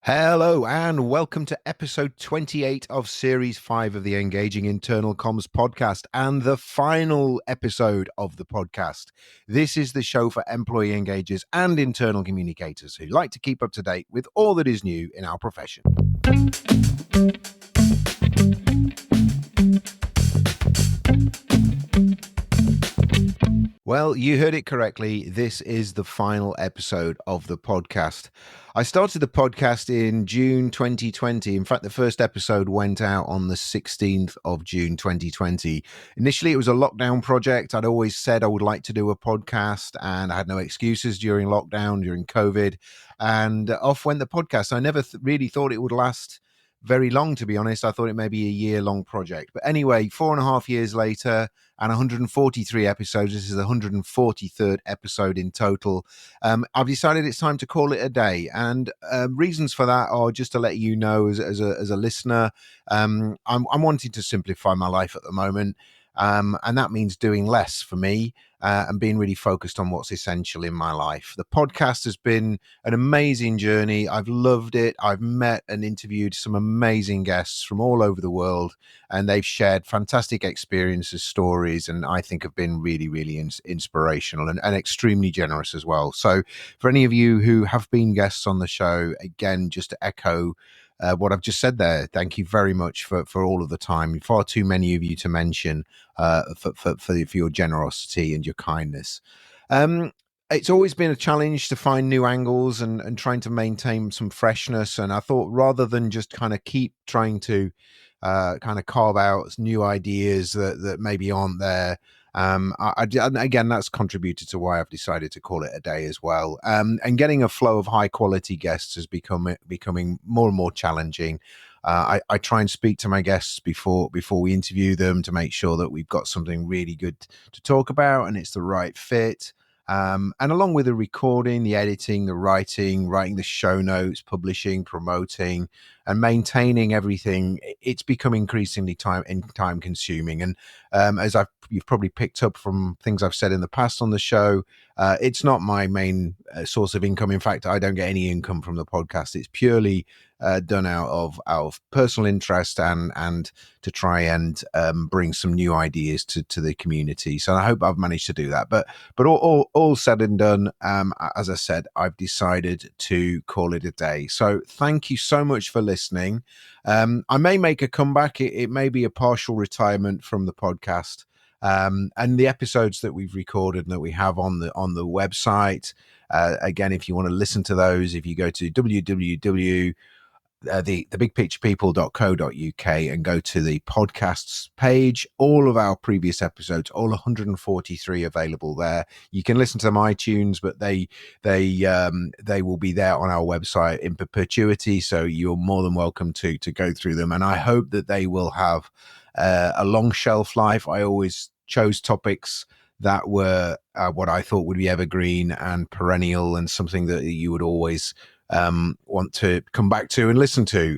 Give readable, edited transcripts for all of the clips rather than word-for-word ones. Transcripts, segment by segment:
Hello and welcome to episode 28 of series 5 of the Engaging Internal Comms podcast and the final episode of the podcast. This is the show for employee engagers and internal communicators who like to keep up to date with all that is new in our profession. Well, you heard it correctly. This is the final episode of the podcast. I started the podcast in June 2020. In fact, the first episode went out on the 16th of June 2020. Initially, it was a lockdown project. I'd always said I would like to do a podcast, and I had no excuses during lockdown, during COVID. And off went the podcast. I never really thought it would last very long, to be honest. I thought it may be a year-long project. But anyway, 4.5 years later, and 143 episodes. This is the 143rd episode in total. I've decided it's time to call it a day, and reasons for that are just to let you know, as a listener, I'm wanting to simplify my life at the moment, and that means doing less for me. And being really focused on what's essential in my life. The podcast has been an amazing journey. I've loved it. I've met and interviewed some amazing guests from all over the world, and they've shared fantastic experiences, stories, and I think have been really, really inspirational and extremely generous as well. So for any of you who have been guests on the show, again, just to echo what I've just said there, thank you very much for all of the time. Far too many of you to mention for your generosity and your kindness. It's always been a challenge to find new angles and trying to maintain some freshness. And I thought, rather than just kind of keep trying to kind of carve out new ideas that maybe aren't there, again, that's contributed to why I've decided to call it a day as well. And getting a flow of high quality guests is becoming more and more challenging. I try and speak to my guests before we interview them to make sure that we've got something really good to talk about and it's the right fit. And along with the recording, the editing, the writing the show notes, publishing, promoting, and maintaining everything, it's become increasingly time consuming. And as you've probably picked up from things I've said in the past on the show, it's not my main source of income. In fact, I don't get any income from the podcast. It's purely done out of personal interest and to try and bring some new ideas to the community. So I hope I've managed to do that. But all said and done, as I said, I've decided to call it a day. So thank you so much for listening. I may make a comeback. It may be a partial retirement from the podcast. And the episodes that we've recorded and that we have on the website, again, if you want to listen to those, if you go to thebigpicturepeople.co.uk and go to the podcasts page, all of our previous episodes, all 143 available there. You can listen to them on iTunes, but they will be there on our website in perpetuity. So you're more than welcome to go through them. And I hope that they will have a long shelf life. I always chose topics that were what I thought would be evergreen and perennial and something that you would always want to come back to and listen to,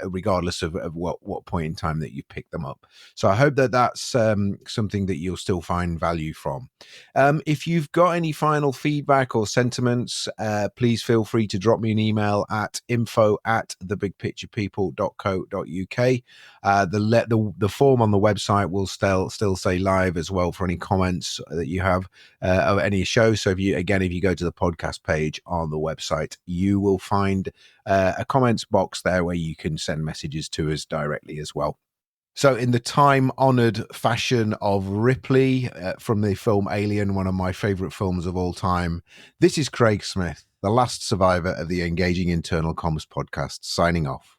regardless of what point in time that you pick them up. So I hope that that's something that you'll still find value from. If you've got any final feedback or sentiments, please feel free to drop me an email at info@thebigpicturepeople.co.uk. The form on the website will still say live as well for any comments that you have of any show. So if you go to the podcast page on the website, you will find a comments box there where you can send messages to us directly as well. So in the time-honored fashion of Ripley from the film Alien, one of my favorite films of all time, this is Craig Smith, the last survivor of the Engaging Internal Comms podcast, signing off.